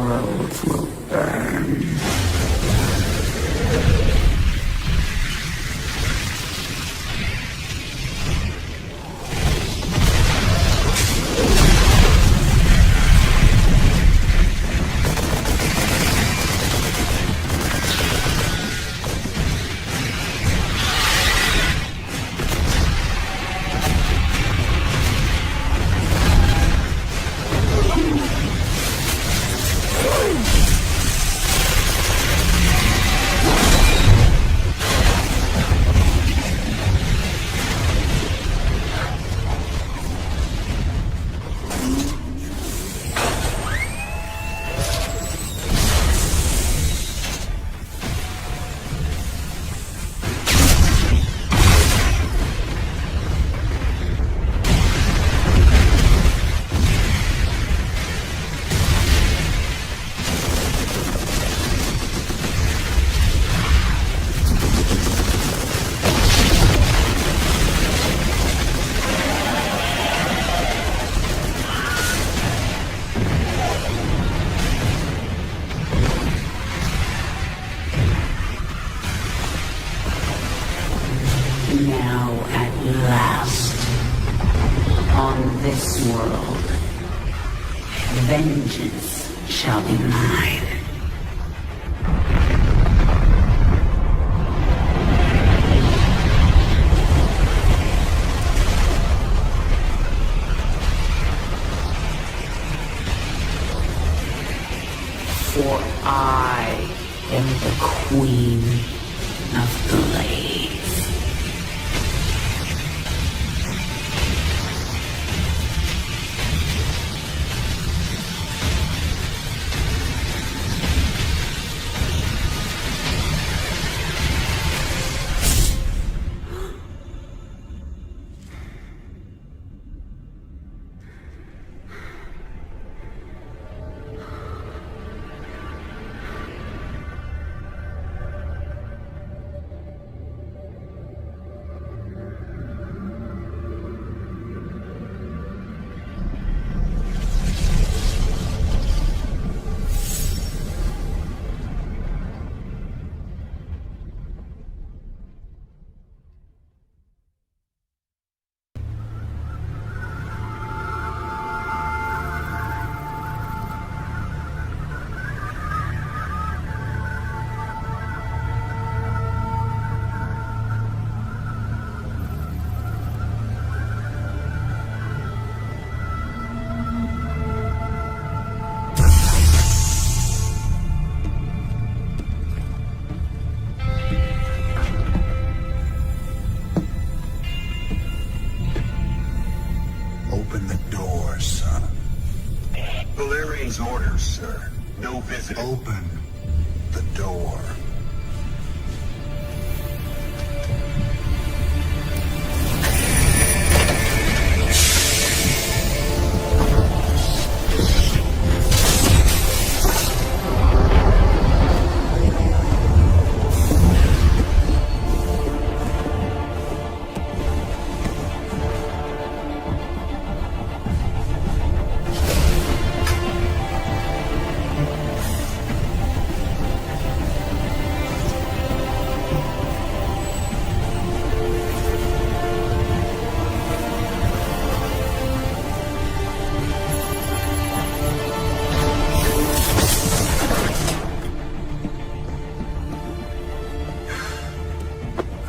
world will burn. Now at last, on this world, vengeance shall be mine. For I am the Queen of Blaze. Open the door, son. Valerian's orders, sir. No visiting. Open the door.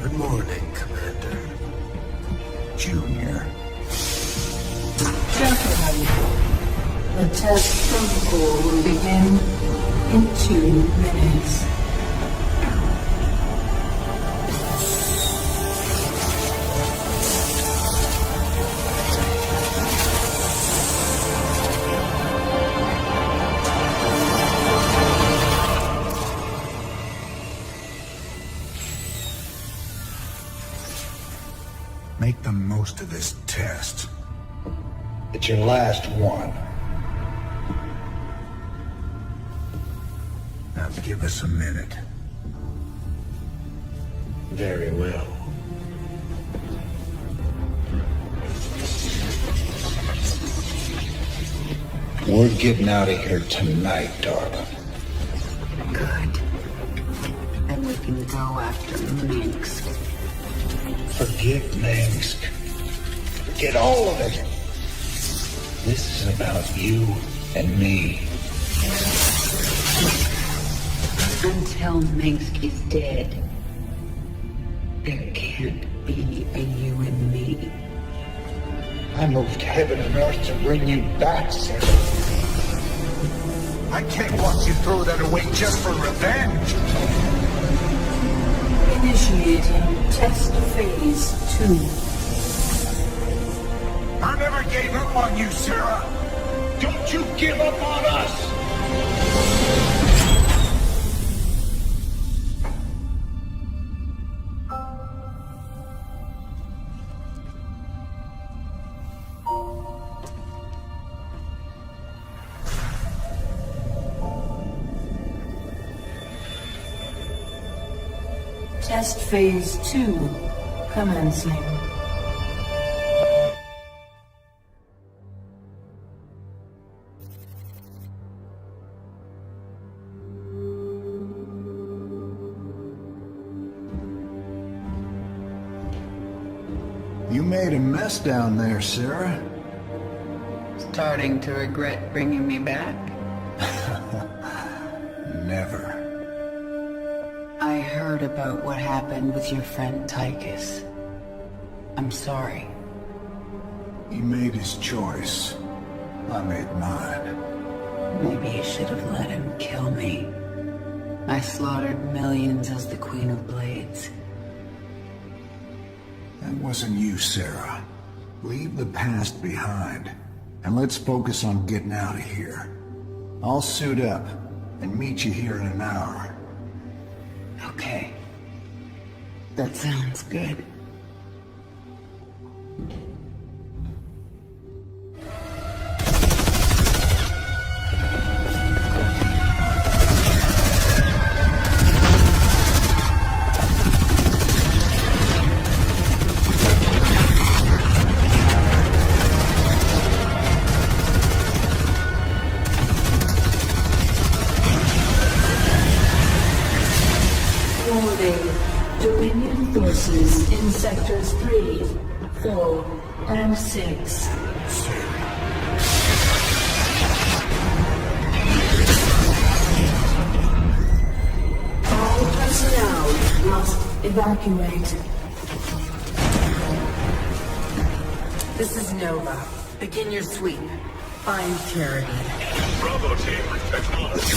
Good morning, Commander. Junior. Gentlemen, the test protocol will begin in 2 minutes. Make the most of this test. It's your last one. Now give us a minute. Very well. We're getting out of here tonight, darling. Good. And we can go after Minsk. Forget Minsk. Forget all of it. This is about you and me. Until Minsk is dead, there can't be a you and me. I moved heaven and earth to bring you back, Sarah. I can't watch you throw that away just for revenge. Initiating test phase 2. I never gave up on you, Sarah. Don't you give up on us. Test phase 2 commencing. You made a mess down there, Sarah. Starting to regret bringing me back? Never. I heard about what happened with your friend Tychus. I'm sorry. He made his choice. I made mine. Maybe you should have let him kill me. I slaughtered millions as the Queen of Blades. That wasn't you, Sarah. Leave the past behind, and let's focus on getting out of here. I'll suit up and meet you here in an hour. Okay. That sounds good. Dominion forces in sectors 3, 4, and 6. All personnel must evacuate. This is Nova. Begin your sweep. Find Charity. Bravo team, acknowledge.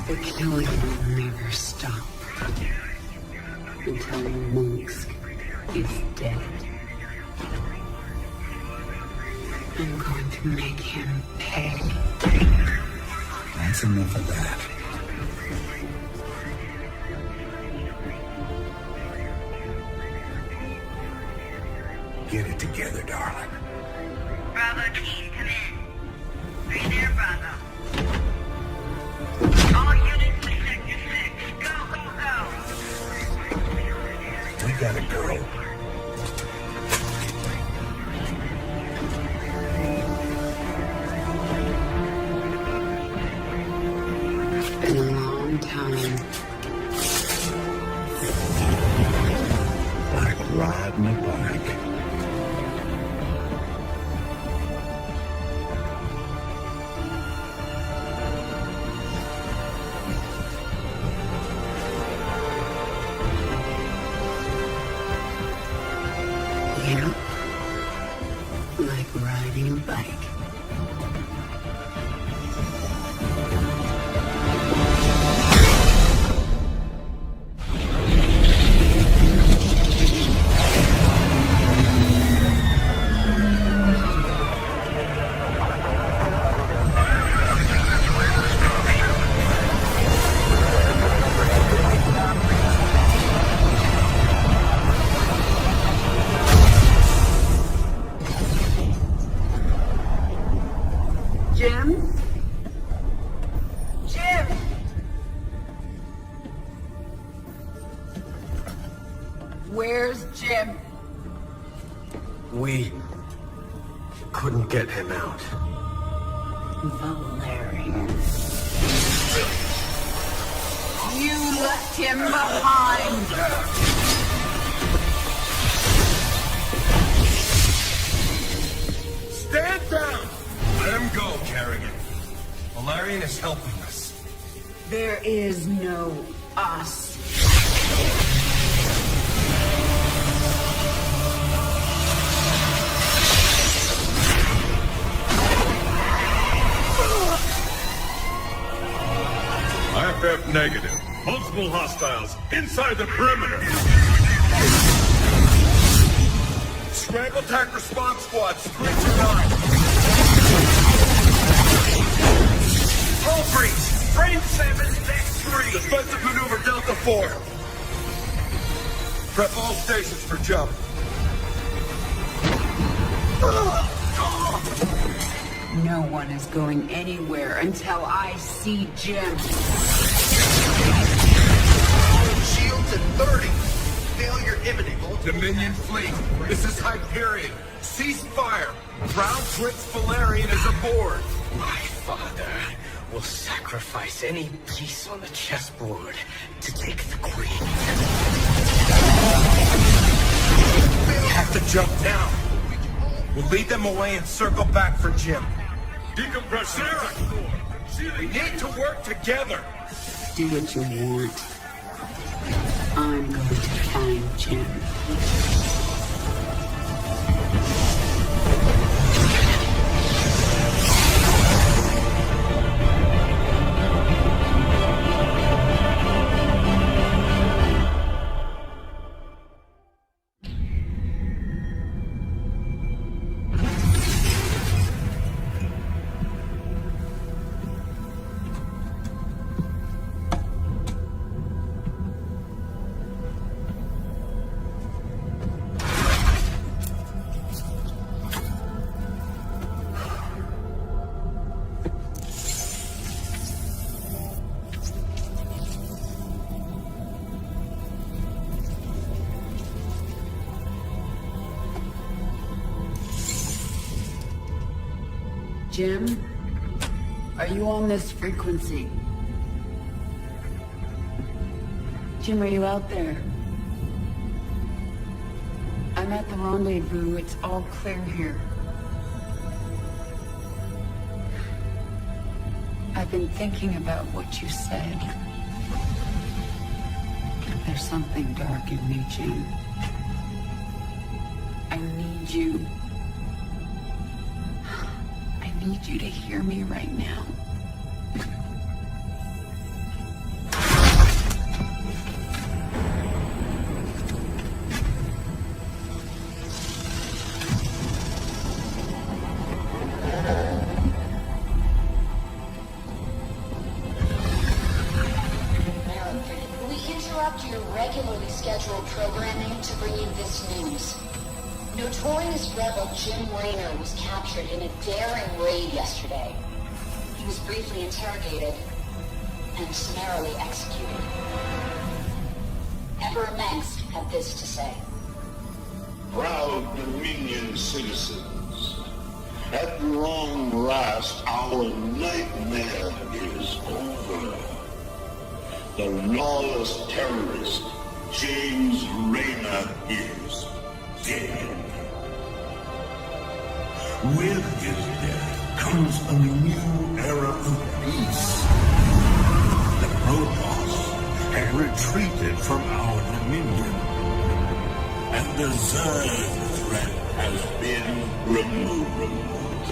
The killing will never stop until Minsk is dead. I'm going to make him pay. That's enough of that. Get it together, darling. Bravo team, come in. Are you there, Bravo? All units to Sector 6. Go, go, go! We gotta go. Been a long time. Like riding a bike. Yep. Like riding a bike. Jim? Jim! Where's Jim? We couldn't get him out. Valerian. You left him behind! Stand down! Let him go, Kerrigan. Valerian is helping us. There is no us. IFF negative. Multiple hostiles inside the perimeter. Scramble attack response squads, 3 to 9. Hull breach, frame 7, deck 3. Defensive maneuver Delta 4. Prep all stations for jump. No one is going anywhere until I see Jim. Shields at 30. Failure imminent. Dominion fleet, this is Hyperion. Cease fire. Ground Prince Valerian is aboard. My father will sacrifice any piece on the chessboard to take the queen. We have to jump down. We'll lead them away and circle back for Jim. Decompression. We need to work together. Do what you want. I'm going to find Jim. Jim, are you on this frequency? Jim, are you out there? I'm at the rendezvous. It's all clear here. I've been thinking about what you said. There's something dark in me, Jim. I need you. I need you to hear me right now. We interrupt your regularly scheduled programming to bring you this news. Notorious rebel Jim Raynor was captured in a daring raid yesterday. He was briefly interrogated and summarily executed. Emperor Mengsk had this to say. Proud Dominion citizens, at long last our nightmare is over. The lawless terrorist James Raynor is dead. With his death comes a new era of peace. The Protoss had retreated from our dominion, and the Zerg threat has been removed.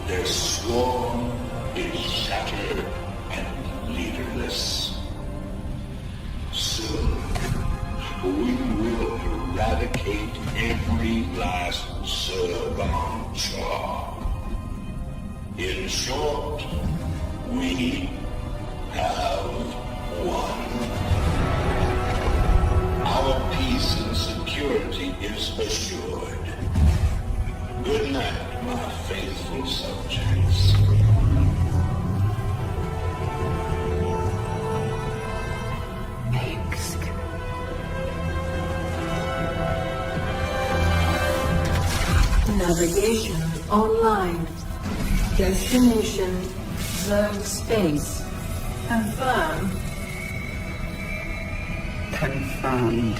Their swarm is shattered and leaderless. Soon, we will eradicate every last Zerg on Shaw. In short, we have won. Our peace and security is assured. Good night, my faithful subjects. Navigation online. Destination Zerg Space. Confirm. Confirmed.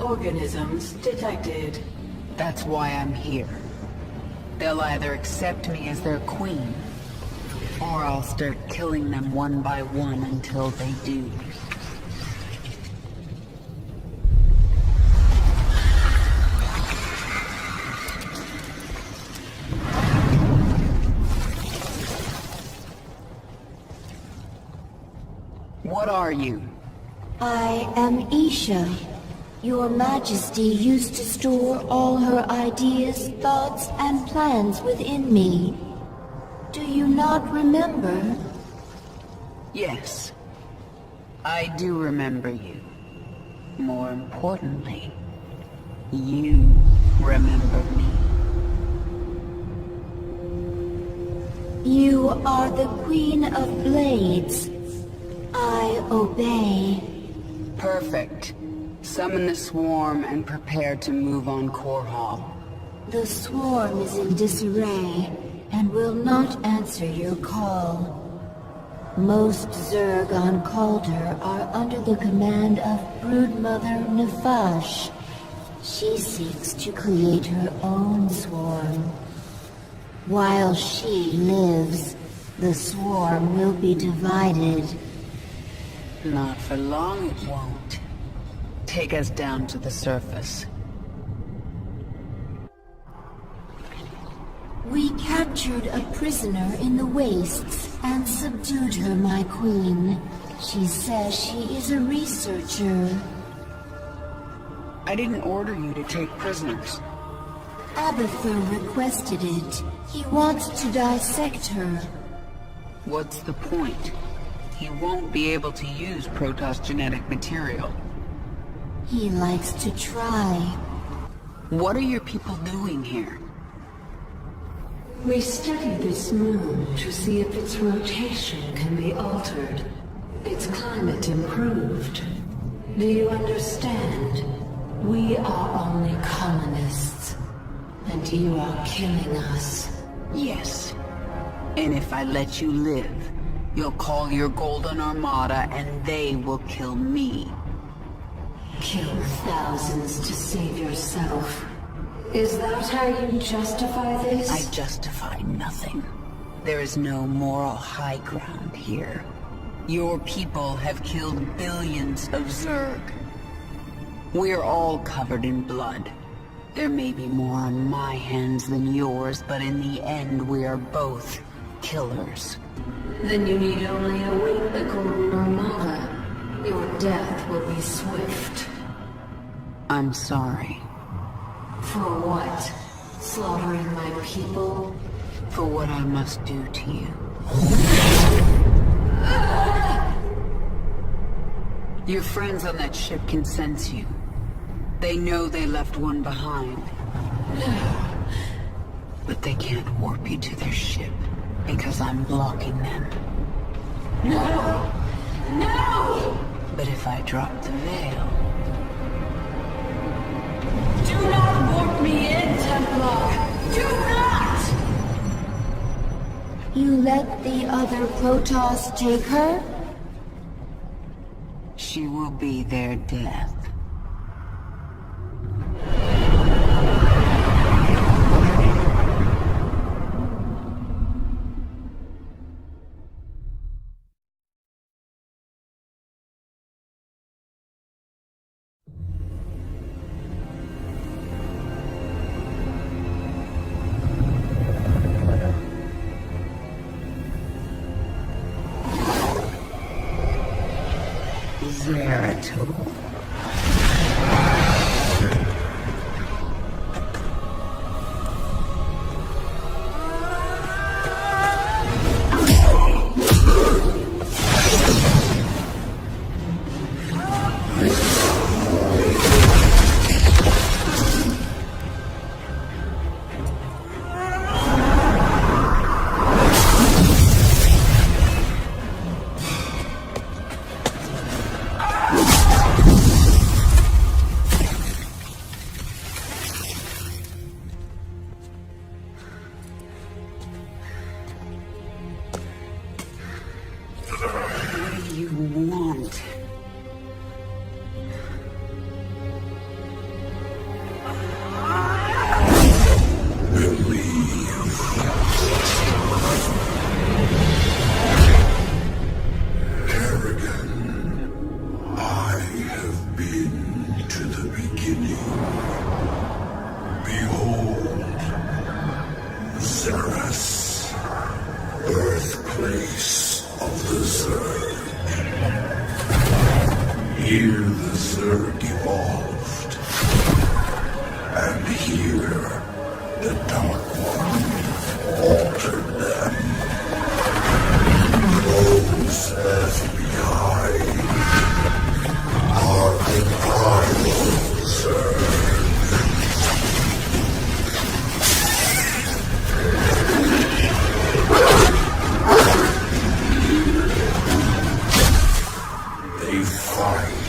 Organisms detected. That's why I'm here. They'll either accept me as their queen, or I'll start killing them one by one until they do. What are you? I am Isha. Your Majesty used to store all her ideas, thoughts, and plans within me. Do you not remember? Yes. I do remember you. More importantly, you remember me. You are the Queen of Blades. I obey. Perfect. Summon the swarm and prepare to move on Core Hall. The swarm is in disarray and will not answer your call. Most Zerg on Calder are under the command of Broodmother Nefash. She seeks to create her own swarm. While she lives, the swarm will be divided. Not for long it won't. Take us down to the surface. We captured a prisoner in the wastes and subdued her, my queen. She says she is a researcher. I didn't order you to take prisoners. Abathur requested it. He wants to dissect her. What's the point? He won't be able to use Protoss genetic material. He likes to try. What are your people doing here? We studied this moon to see if its rotation can be altered, its climate improved. Do you understand? We are only colonists, and you are killing us. Yes. And if I let you live, you'll call your Golden Armada and they will kill me. Kill thousands to save yourself. Is that how you justify this? I justify nothing. There is no moral high ground here. Your people have killed billions of Zerg. We're all covered in blood. There may be more on my hands than yours, but in the end we are both killers. Then you need only await the Golden Armada. Your death will be swift. I'm sorry. For what? Slaughtering my people? For what I must do to you. Your friends on that ship can sense you. They know they left one behind. But they can't warp you to their ship, because I'm blocking them. No! No! But if I drop the veil... Do not warp me in, Templar! Do not! You let the other Protoss take her? She will be their death. Zeratul. What do you want? Kerrigan, I have been to the beginning. Behold, Xeris, birthplace of the Zerg. Here the Zerg evolved, and here the Dark One altered them. Those left behind are the primal Zerg. They fight.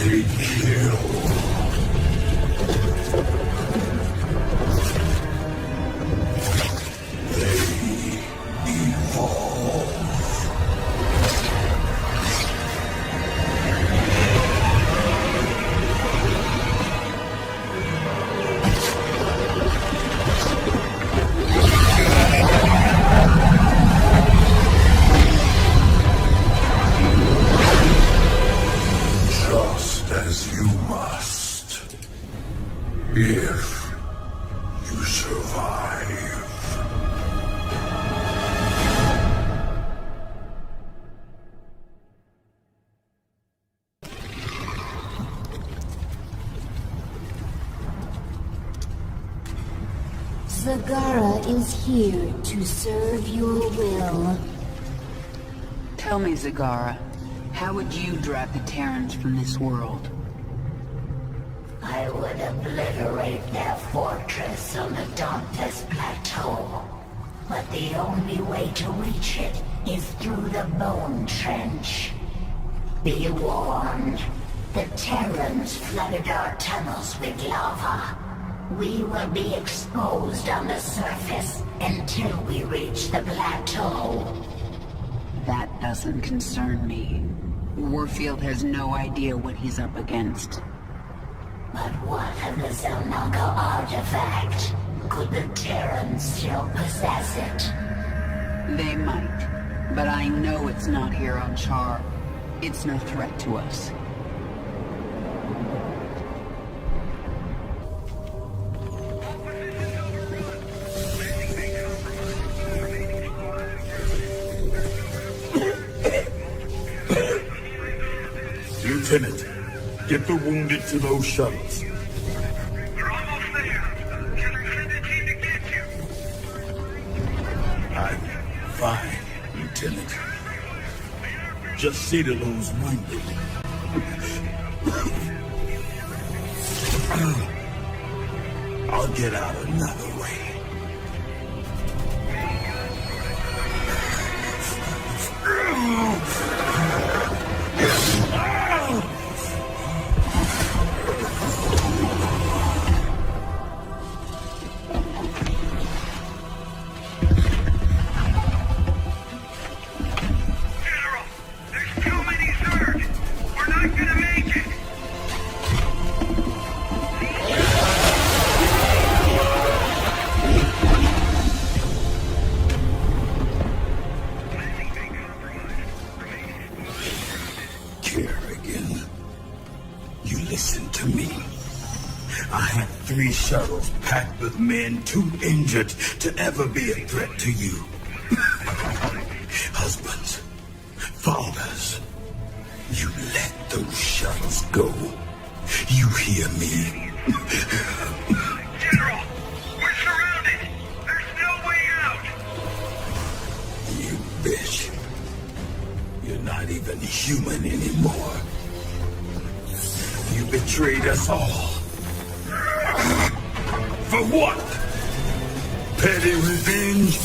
They kill. They evolve. Just as you must, if you survive. Zagara is here to serve your will. Tell me, Zagara, how would you drive the Terrans from this world? I would obliterate their fortress on the Dantes Plateau. But the only way to reach it is through the Bone Trench. Be warned, the Terrans flooded our tunnels with lava. We will be exposed on the surface until we reach the plateau. That doesn't concern me. Warfield has no idea what he's up against. But what of the Zelnaga artifact? Could the Terrans still possess it? They might, but I know it's not here on Char. It's no threat to us. Lieutenant, get the wounded to those shuttles. We're almost there. Can I send a team to get you? I'm fine, Lieutenant. just Citadel's wounded. I'll get out another way. General, there's too many Zerg. We're not gonna make it. Kerrigan, you listen to me. I have 3 shuttles packed with men too injured to ever be a threat to you. Husbands, fathers, you let those shuttles go. You hear me? General, we're surrounded. There's no way out. You bitch. You're not even human anymore. You betrayed us all. For what? Petty revenge?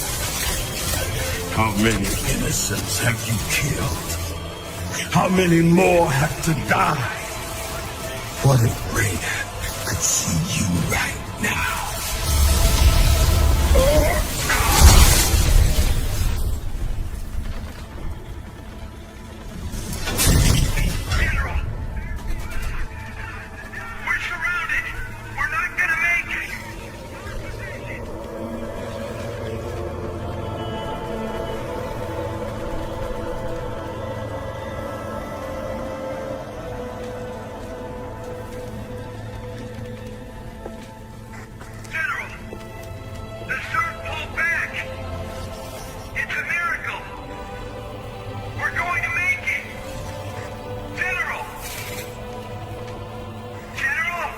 How many innocents have you killed? How many more have to die? What if Raynor could see you right now? General, we're surrounded. We're not gonna make it. General, the Zerg pulled back. It's a miracle. We're going to make it. General! General!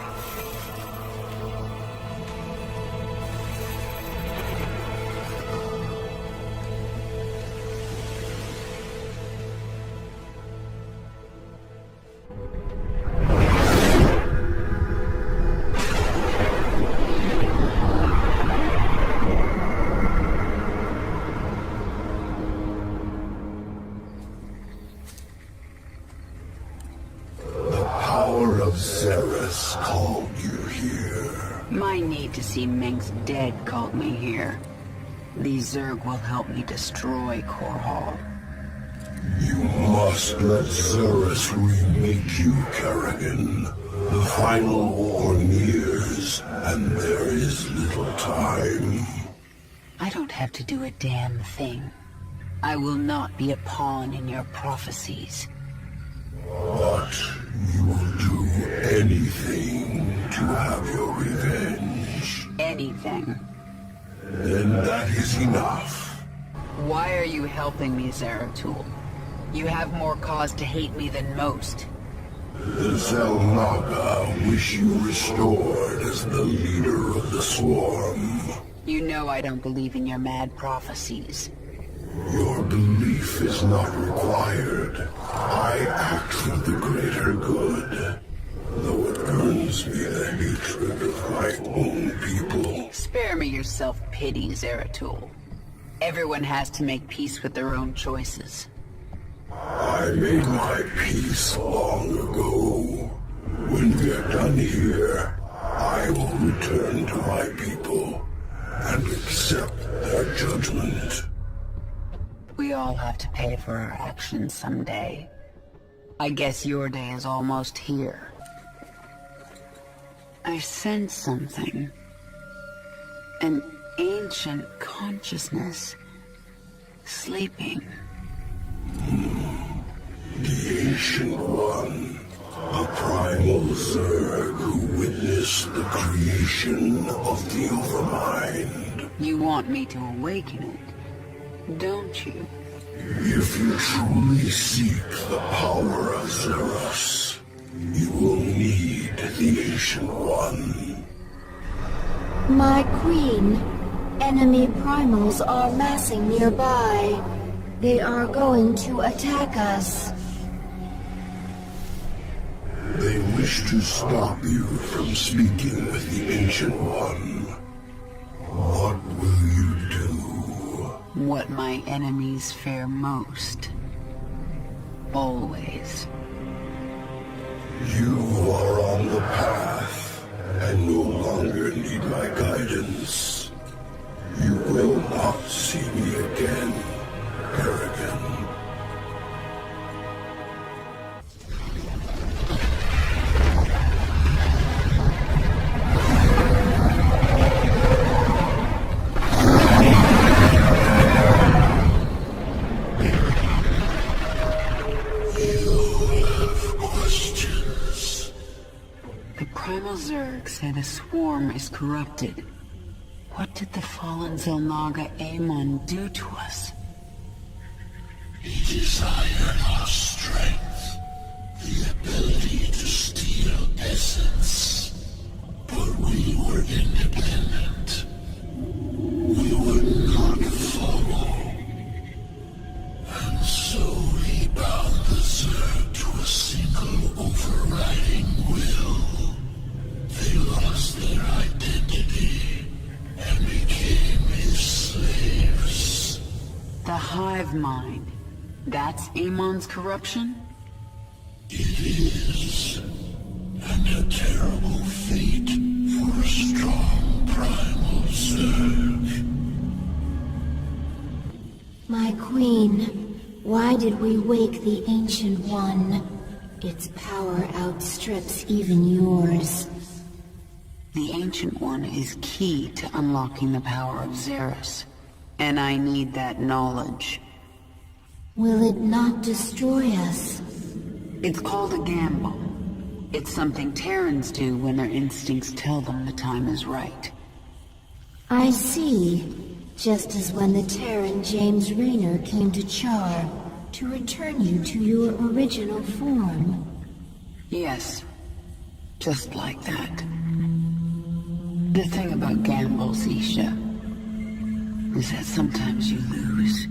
The power of Xeris called you here. My need to see Mengsk dead called me here. These Zerg will help me destroy Core Hall. You must let Xeris remake you, Kerrigan. The final war nears, and there is little time. I don't have to do a damn thing. I will not be a pawn in your prophecies. But you will do anything to have your revenge. Anything. Then that is enough. Why are you helping me, Zeratul? You have more cause to hate me than most. The Xel'Naga wish you restored as the leader of the Swarm. You know I don't believe in your mad prophecies. Your belief is not required. I act for the greater good, though it earns me the hatred of my own people. Spare me your self-pity, Zeratul. Everyone has to make peace with their own choices. I made my peace long ago. When we're done here, I will return to my people and accept their judgment. We all have to pay for our actions someday. I guess your day is almost here. I sense something. An ancient consciousness. Sleeping. The Ancient One, a primal Zerg who witnessed the creation of the Overmind. You want me to awaken it, don't you? If you truly seek the power of Xeris, you will need the Ancient One. My queen, enemy primals are massing nearby. They are going to attack us. They wish to stop you from speaking with the Ancient One. What will you do? What my enemies fear most. Always. You are on the path, and no longer need my guidance. You will not see me again, Kerrigan. Primal Zerg say the swarm is corrupted. What did the fallen Xel'Naga Amon do to us? He desired our strength, the ability to steal essence. But we were independent. We would not follow. And so he bound the Zerg to a single overriding will. They lost their identity and became his slaves. The hive mind. That's Amon's corruption? It is. And a terrible fate for a strong primal Zerg. My queen, why did we wake the Ancient One? Its power outstrips even yours. The Ancient One is key to unlocking the power of Xeris, and I need that knowledge. Will it not destroy us? It's called a gamble. It's something Terrans do when their instincts tell them the time is right. I see. Just as when the Terran James Raynor came to Char to return you to your original form. Yes, just like that. The thing about gambles, Isha, is that sometimes you lose.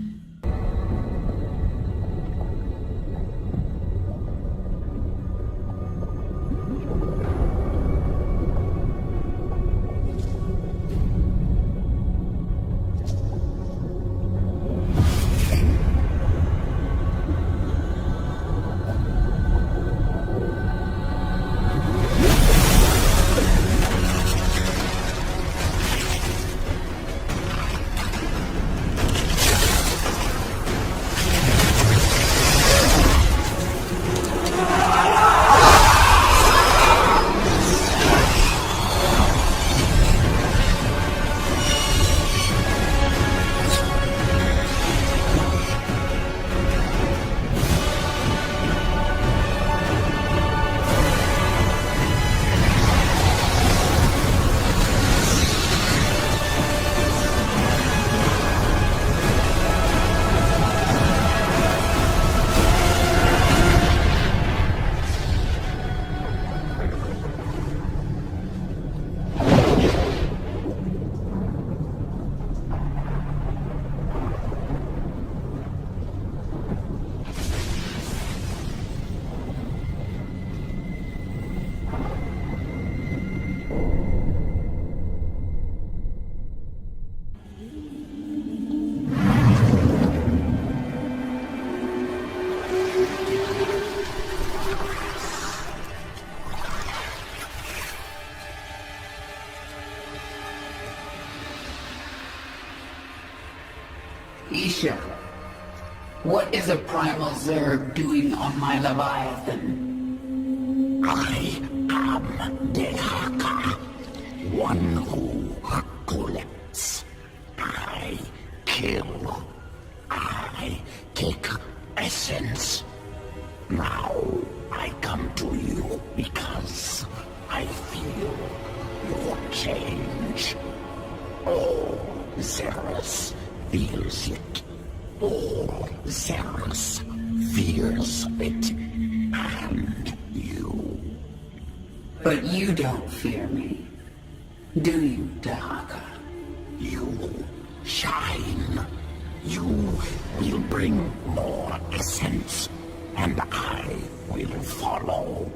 Isha, what is a primal Zerg doing on my Leviathan? I am Dehaka, one who collects. I kill. I take essence. Now I come to you because I feel your change. Oh, Xeris feels it. All Xeris fears it. And you. But you don't fear me, do you, Dahaka? You shine. You will bring more essence, and I will follow.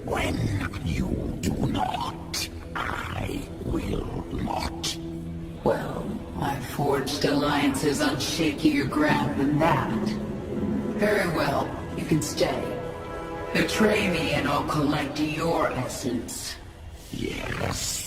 When you do not, I will not. Well, I've forged alliances on shakier ground than that. Very well, you can stay. Betray me and I'll collect your essence. Yes.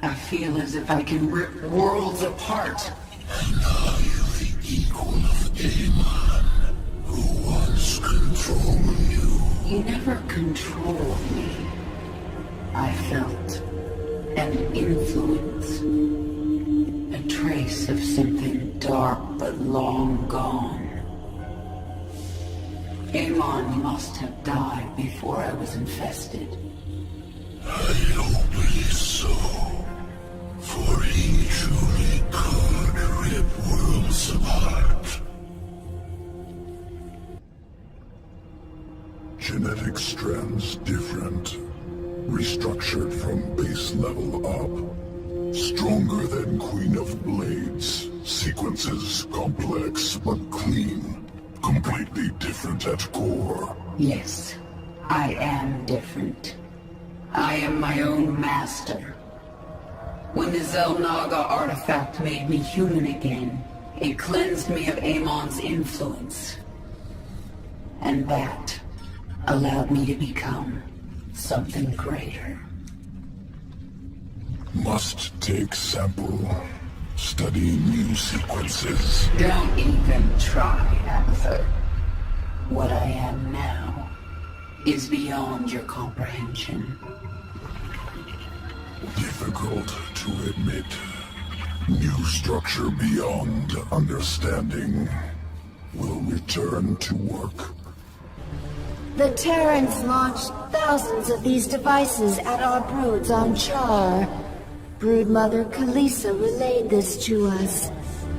I feel as if I can rip worlds apart. And are you the equal of Amon, who once controlled you? You never controlled me. I felt an influence. A trace of something dark but long gone. Amon must have died before I was infested. I hope it is so. For he truly could rip worlds apart. Genetic strands different. Restructured from base level up. Stronger than Queen of Blades. Sequences complex but clean. Completely different at core. Yes, I am different. I am my own master. When the Xel'Naga artifact made me human again, it cleansed me of Amon's influence. And that allowed me to become something greater. Must take sample. Study new sequences. Don't even try, Agatha. What I am now is beyond your comprehension. Difficult to admit. New structure beyond understanding will return to work. The Terrans launched thousands of these devices at our broods on Char. Broodmother Kalisa relayed this to us.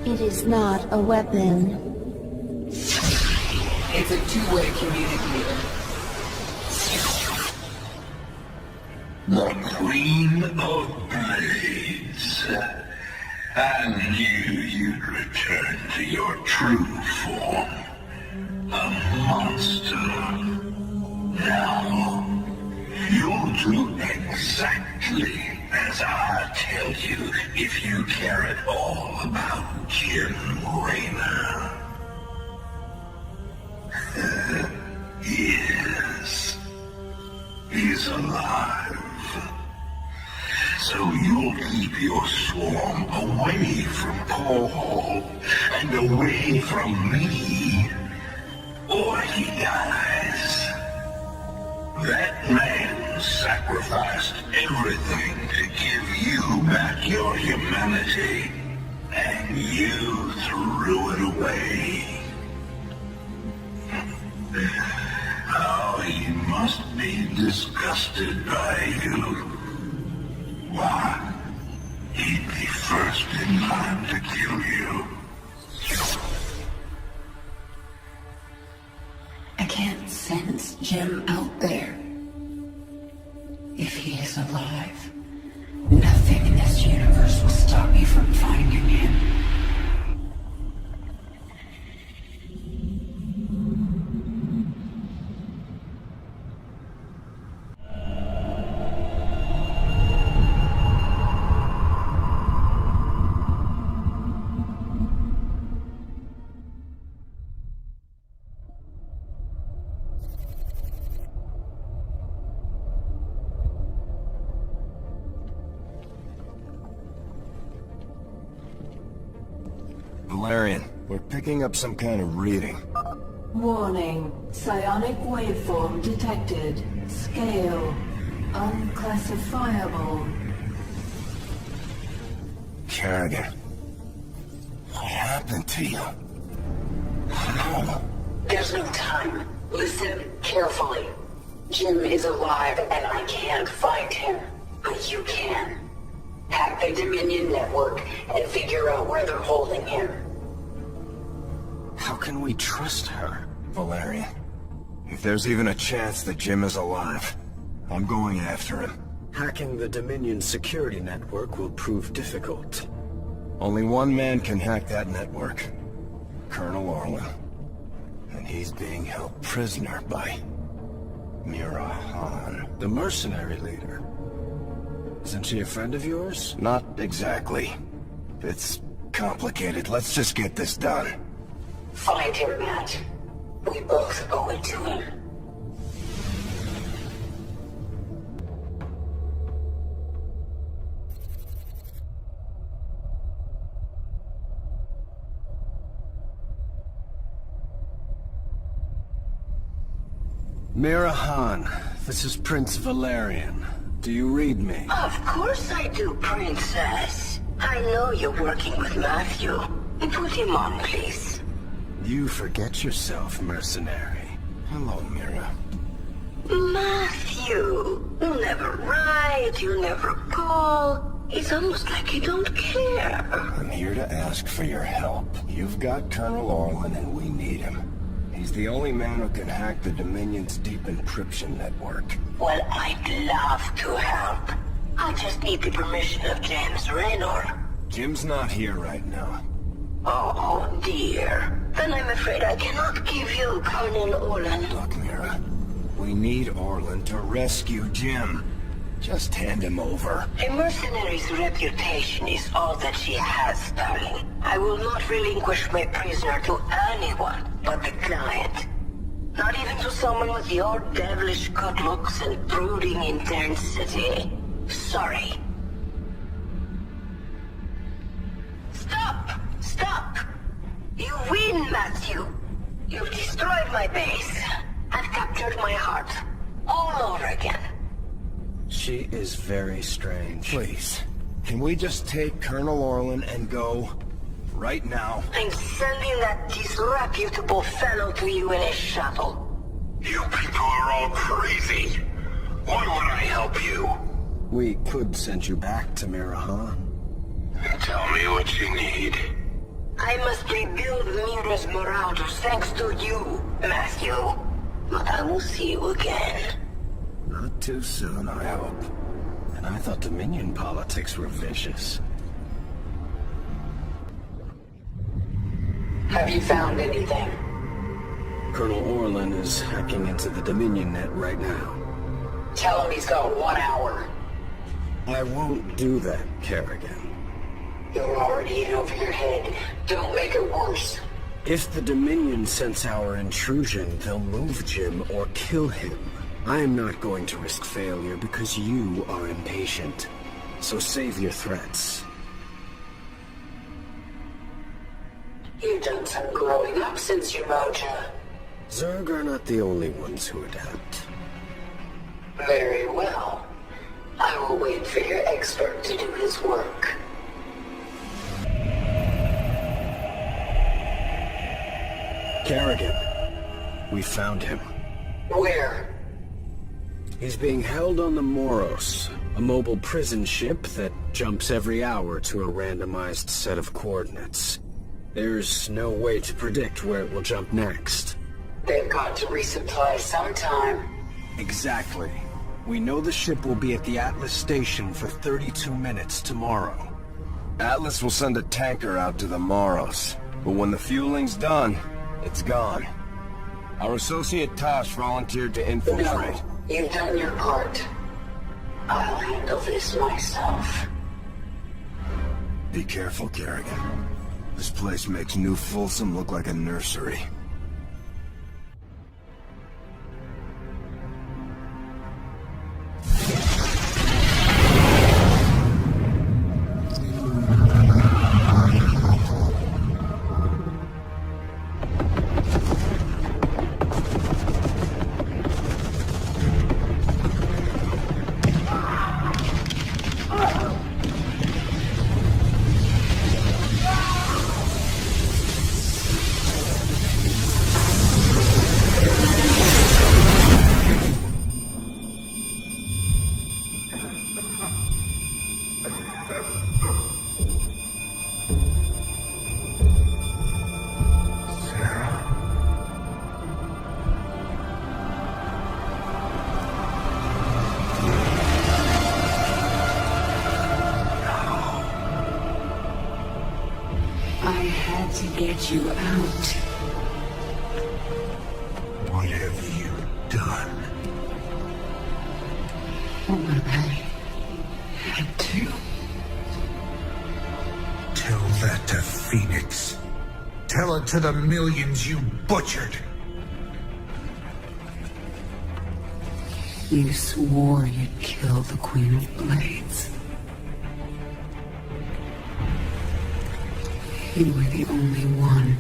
It is not a weapon. It's a two-way communicator. The Queen of Blades. I knew you'd return to your true form. A monster. Now, you'll do exactly as I tell you if you care at all about Jim Raynor. Yes. He's alive. So you'll keep your swarm away from Paul and away from me, or he dies. That man sacrificed everything to give you back your humanity, and you threw it away. Oh, he must be disgusted by you. Why? He'd be first in line to kill you. I can't sense Jim out there. If he is alive, nothing in this universe will stop me from finding him. Valerian, we're picking up some kind of reading. Warning. Psionic waveform detected. Scale. Unclassifiable. Kerrigan. What happened to you? How? There's no time. Listen carefully. Jim is alive and I can't find him. But you can. Hack the Dominion network and figure out where they're holding him. How can we trust her, Valerian? If there's even a chance that Jim is alive, I'm going after him. Hacking the Dominion security network will prove difficult. Only one man can hack that network. Colonel Orlan. And he's being held prisoner by Mira Han. The mercenary leader. Isn't she a friend of yours? Not exactly. It's complicated. Let's just get this done. Find him, Matt. We both owe it to him. Mira Han, this is Prince Valerian. Do you read me? Of course I do, Princess. I know you're working with Matthew. Put him on, please. You forget yourself, mercenary. Hello, Mira. Matthew, you never write, you never call. It's almost like you don't care. I'm here to ask for your help. You've got Colonel Orlan and we need him. He's the only man who can hack the Dominion's deep encryption network. Well, I'd love to help. I just need the permission of James Raynor. Jim's not here right now. Oh, dear. Then I'm afraid I cannot give you Colonel Orlan. Look, Mira. We need Orlan to rescue Jim. Just hand him over. A mercenary's reputation is all that she has, darling. I will not relinquish my prisoner to anyone but the client. Not even to someone with your devilish good looks and brooding intensity. Sorry. Stop! Stop! You win, Matthew. You've destroyed my base. I've captured my heart. All over again. She is very strange. Please, can we just take Colonel Orlan and go? Right now. I'm sending that disreputable fellow to you in a shuttle. You people are all crazy. Why would I help you? We could send you back to Mira Han. Tell me what you need. I must rebuild Mira's Marauders thanks to you, Matthew. But I will see you again. Not too soon, I hope. And I thought Dominion politics were vicious. Have you found anything? Colonel Orlan is hacking into the Dominion net right now. Tell him he's got 1 hour. I won't do that, Kerrigan. You're already in over your head. Don't make it worse. If the Dominion sense our intrusion, they'll move Jim or kill him. I am not going to risk failure because you are impatient. So save your threats. You've done some growing up since your moja. Zerg are not the only ones who adapt. Very well. I will wait for your expert to do his work. Kerrigan. We found him. Where? He's being held on the Moros, a mobile prison ship that jumps every hour to a randomized set of coordinates. There's no way to predict where it will jump next. They've got to resupply sometime. Exactly. We know the ship will be at the Atlas station for 32 minutes tomorrow. Atlas will send a tanker out to the Moros, but when the fueling's done, it's gone. Our associate Tosh volunteered to infiltrate. No, you've done your part. I'll handle this myself. Be careful, Kerrigan. This place makes New Folsom look like a nursery. had to get you out. What have you done? What I had to. Tell that to Phoenix. Tell it to the millions you butchered. You swore you'd kill the Queen of Blades. You were the only one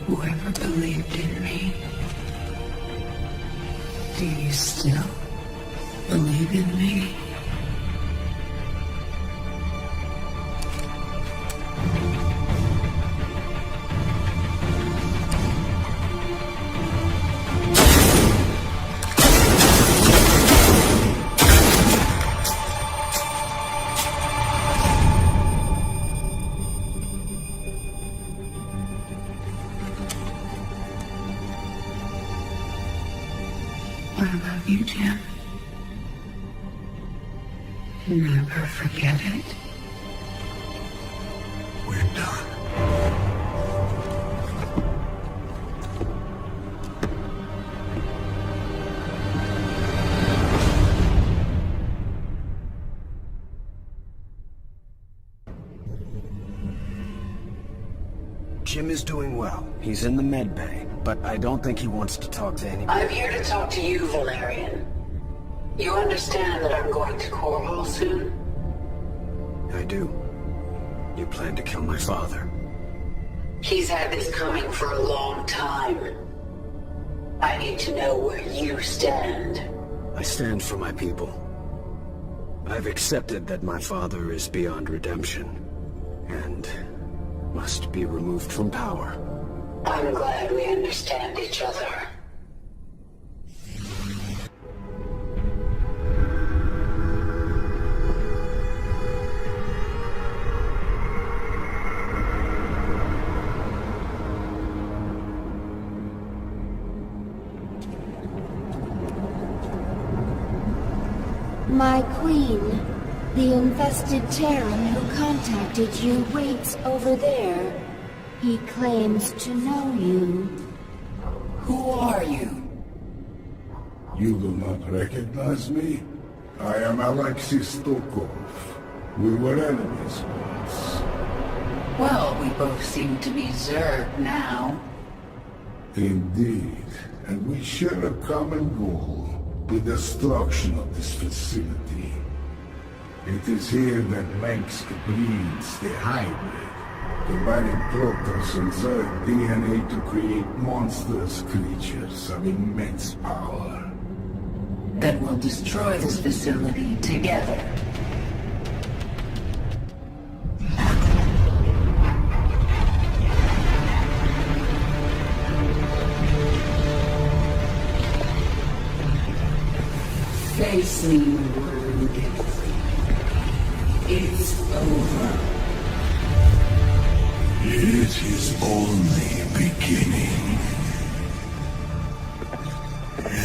who ever believed in me. Do you still believe in me? I love you, Jim. Never forget it. We're done. Jim is doing well. He's in the med bay, but I don't think he wants to talk to anybody. I'm here to talk to you, Valerian. You understand that I'm going to Korhal soon? I do. You plan to kill my father. He's had this coming for a long time. I need to know where you stand. I stand for my people. I've accepted that my father is beyond redemption, and must be removed from power. I'm glad we understand each other. My queen, the infested Terran who contacted you waits over there. He claims to know you. Who are you? You do not recognize me? I am Alexis Stokov. We were enemies once. Well, we both seem to be Zerg now. Indeed, and we share a common goal, the destruction of this facility. It is here that Mengsk breeds the hybrid, combining Protoss and Zerg DNA to create monstrous creatures of immense power. That will destroy this facility together. Face me, Word. It's over. It is only beginning.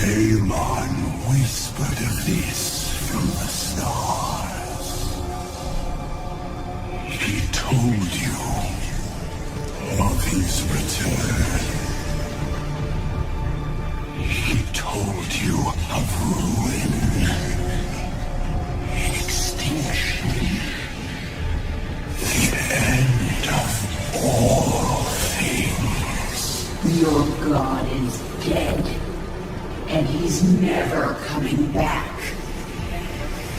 Aemon whispered of this from the stars. He told you of his return. He told you of ruin, extinction, the end of all things. Your god is dead, and he's never coming back.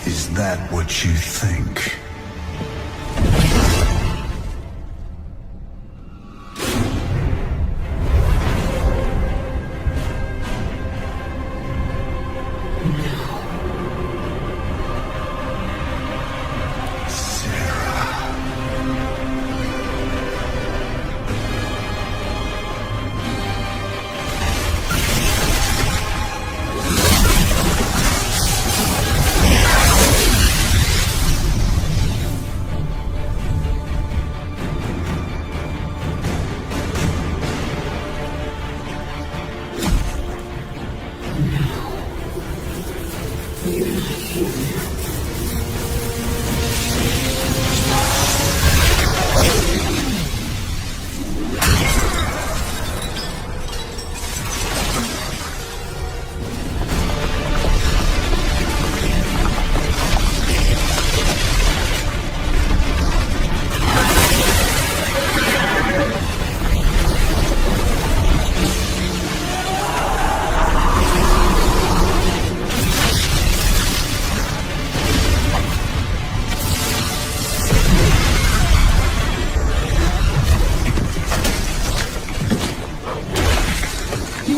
Is that what you think?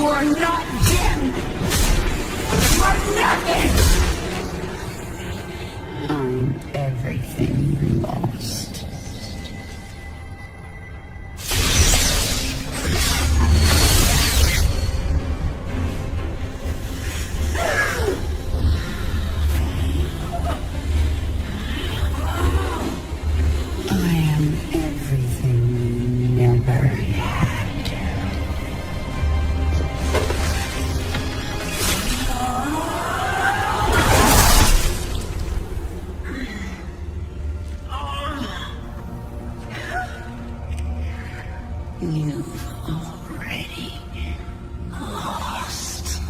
You are not Jim! You are nothing! I'm everything you lost. I am everything you never had. You've already lost.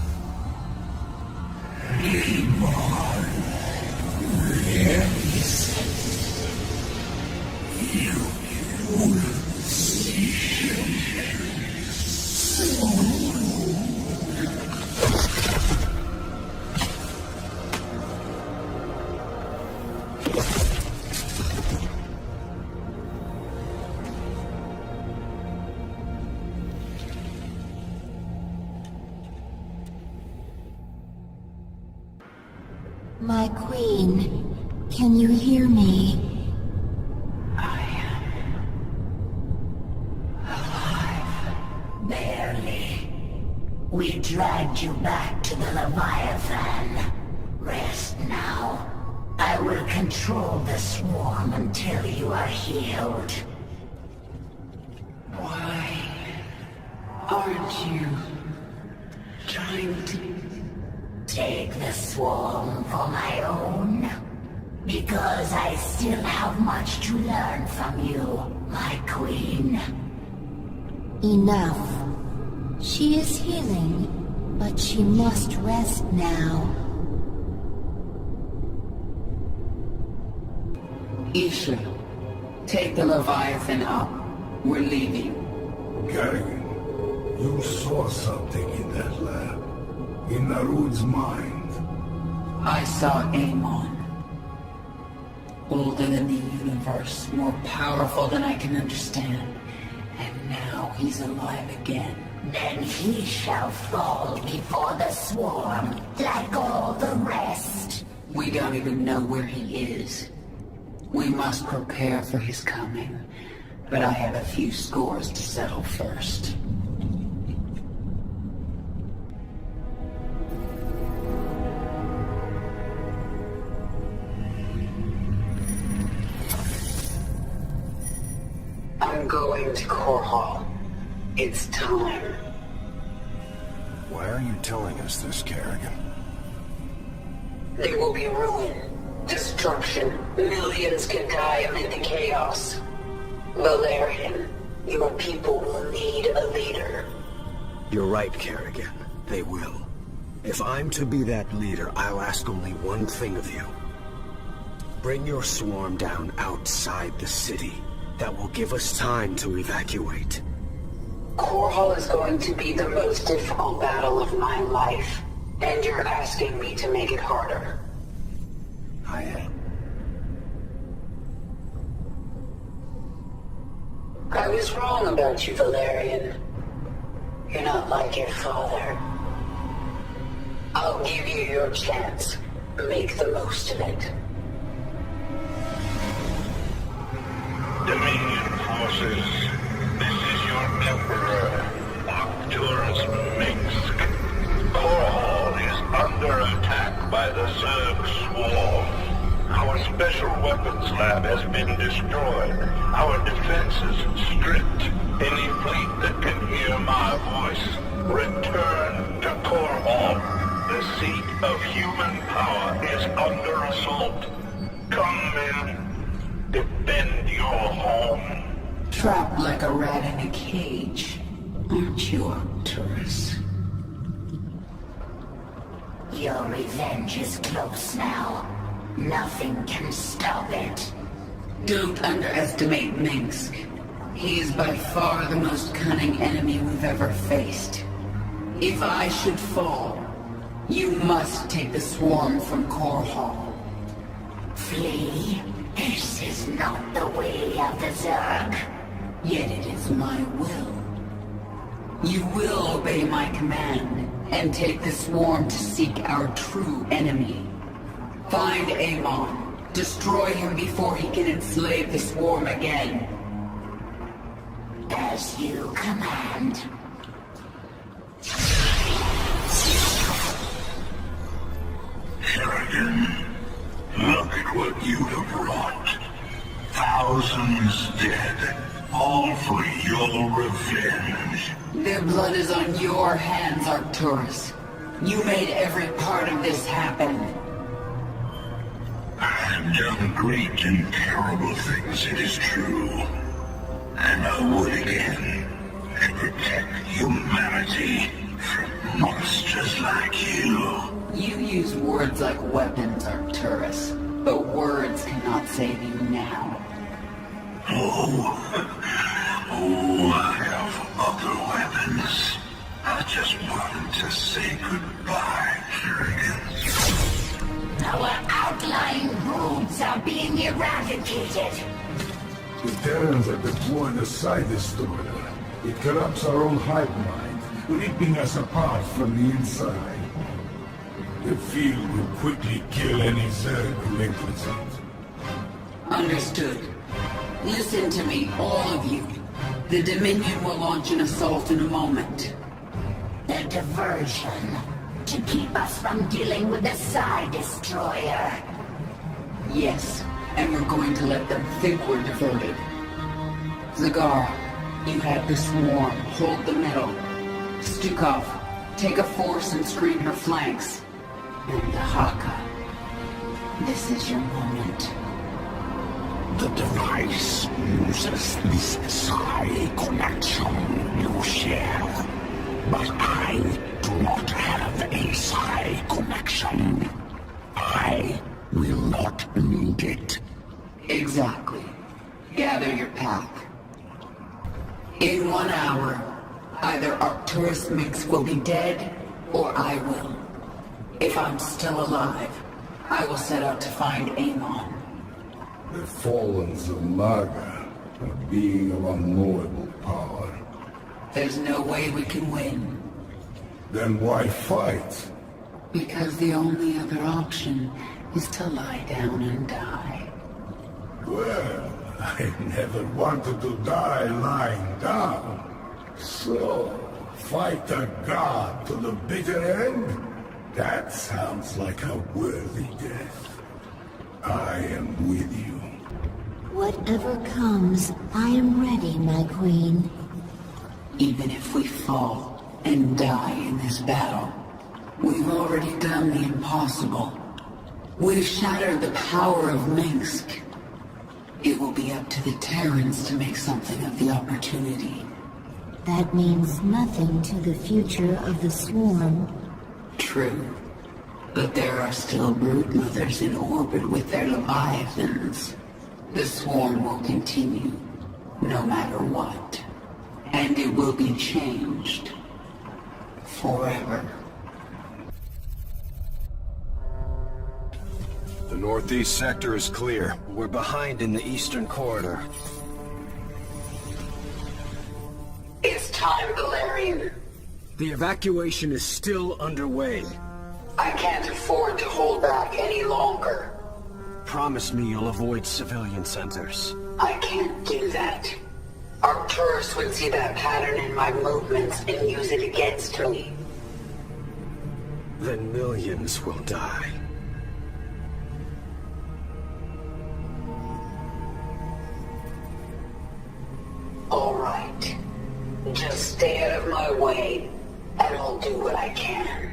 My queen, can you hear me? Barely. We dragged you back to the Leviathan. Rest now. I will control the swarm until you are healed. Why aren't you trying to take the swarm for my own? Because I still have much to learn from you, my queen. Enough. She is healing, but she must rest now. Isha, take the Leviathan up. We're leaving. Kerrigan, you saw something in that lab. In Narud's mind. I saw Amon. Older than the universe, more powerful than I can understand. And now he's alive again. Then he shall fall before the swarm, like all the rest. We don't even know where he is. We must prepare for his coming. But I have a few scores to settle first. I'm going to Core Hall. It's time. Why are you telling us this, Kerrigan? There will be ruin, destruction. Millions can die amid the chaos. Valerian, your people will need a leader. You're right, Kerrigan. They will. If I'm to be that leader, I'll ask only one thing of you. Bring your swarm down outside the city. That will give us time to evacuate. Core Hall is going to be the most difficult battle of my life, and you're asking me to make it harder. I am. I was wrong about you, Valerian. You're not like your father. I'll give you your chance. Make the most of it. Dominion forces, this is your Emperor, Arcturus Minsk. Core Hall is under attack by the Zerg swarm. Our special weapons lab has been destroyed. Our defenses stripped. Any fleet that can hear my voice, return to Core Hall. The seat of human power is under assault. Come in. Defend your home. Trapped like a rat in a cage, aren't you, Arcturus? Your revenge is close now. Nothing can stop it. Don't underestimate Minsk. He is by far the most cunning enemy we've ever faced. If I should fall, you must take the swarm from Core Hall. Flee? This is not the way of the Zerg. Yet it is my will. You will obey my command and take the swarm to seek our true enemy. Find Amon. Destroy him before he can enslave the swarm again. As you command. Harrigan, look at what you have wrought. Thousands dead, all for your revenge. Their blood is on your hands, Arcturus. You made every part of this happen. I have done great and terrible things, it is true. And I would again, to protect humanity from monsters like you. You use words like weapons, Arcturus, but words cannot save you now. Oh, I have other weapons. I just wanted to say goodbye, Harrigan. Our outlying broods are being eradicated. The Terrans are deploying a side destroyer. It corrupts our own hive mind, ripping us apart from the inside. The field will quickly kill any Zerg who enters it. Understood. Listen to me, all of you. The Dominion will launch an assault in a moment. The diversion. To keep us from dealing with the side destroyer. Yes, and we're going to let them think we're diverted. Zagar, you have the swarm. Hold the middle. Stukov, take a force and screen her flanks. And Haka, this is your moment. The device uses this psi connection you share. But I do not have a psi connection. I will not need it. Exactly. Gather your pack. In 1 hour, either Arcturus Mix will be dead, or I will. If I'm still alive, I will set out to find Amon. The fallen Zamaga, a being of unknowable power. There's no way we can win. Then why fight? Because the only other option is to lie down and die. Well, I never wanted to die lying down. So, fight a god to the bitter end? That sounds like a worthy death. I am with you. Whatever comes, I am ready, my queen. Even if we fall and die in this battle, we've already done the impossible. We've shattered the power of Minsk. It will be up to the Terrans to make something of the opportunity. That means nothing to the future of the swarm. True. But there are still broodmothers in orbit with their leviathans. The swarm will continue, no matter what. And it will be changed. Forever. The northeast sector is clear. We're behind in the eastern corridor. It's time, Valerian. The evacuation is still underway. I can't afford to hold back any longer. Promise me you'll avoid civilian centers. I can't do that. Arcturus would see that pattern in my movements and use it against me. Then millions will die. All right. Just stay out of my way, and I'll do what I can.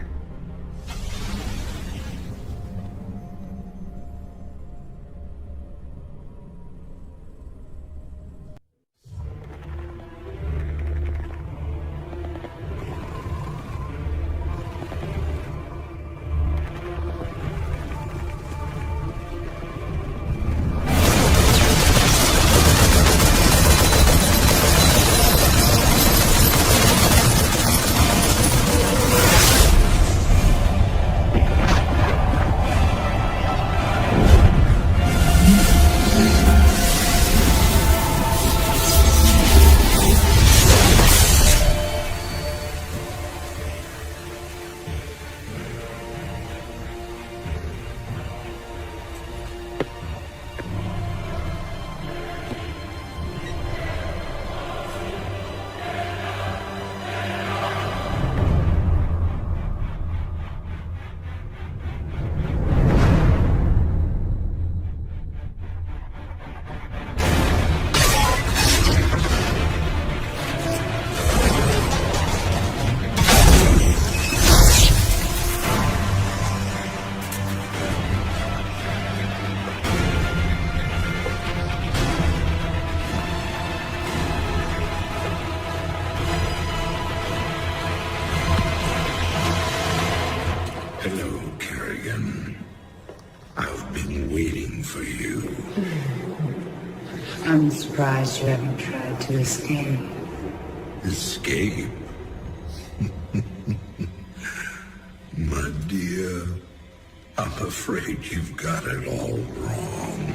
I'm surprised you haven't tried to escape. Escape? My dear, I'm afraid you've got it all wrong.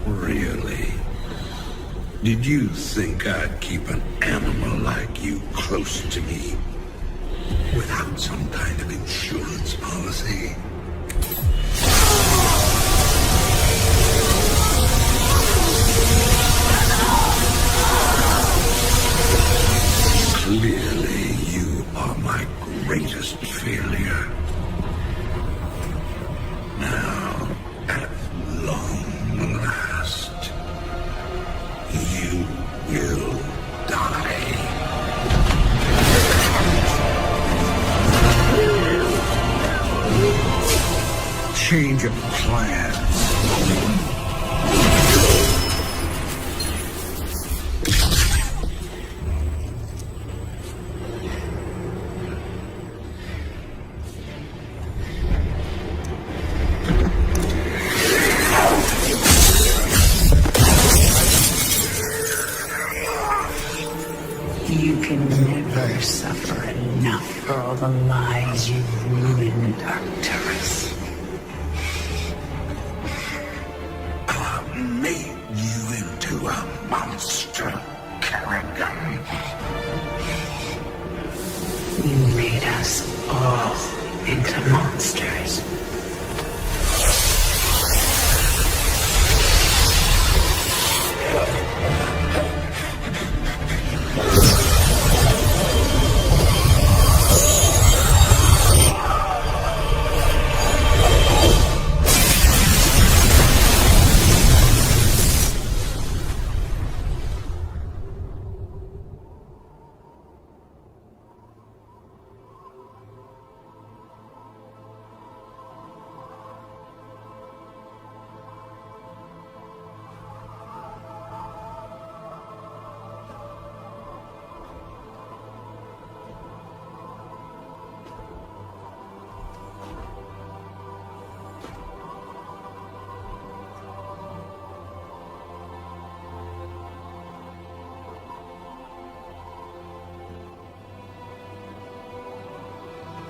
Really? Did you think I'd keep an animal like you close to me without some kind of insurance policy? Clearly, you are my greatest failure. Now, at long last, you will die. Change of plans. You can never suffer enough for all the lies you've ruined, Arcturus. I made you into a monster, Kerrigan. You made us all into monsters.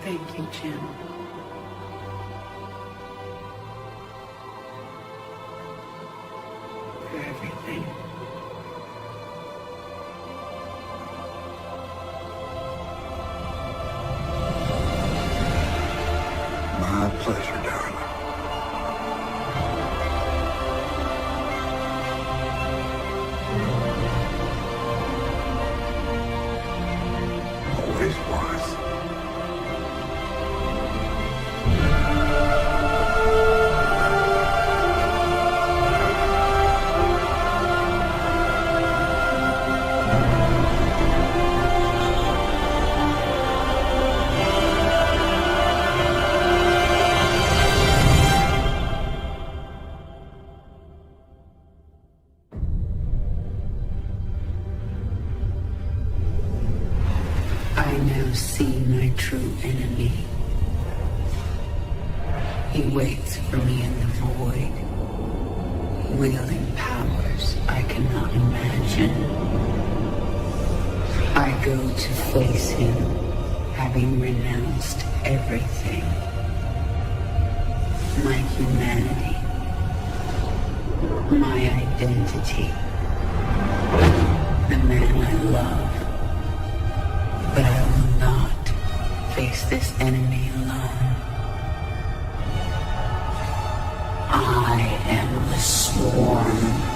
Thank you, Jim. For everything. My pleasure, darling. Always was. I now see my true enemy. He waits for me in the void, wielding powers I cannot imagine. I go to face him, having renounced everything. My humanity, my identity, the man I love. But I will not face this enemy alone. I am the Swarm.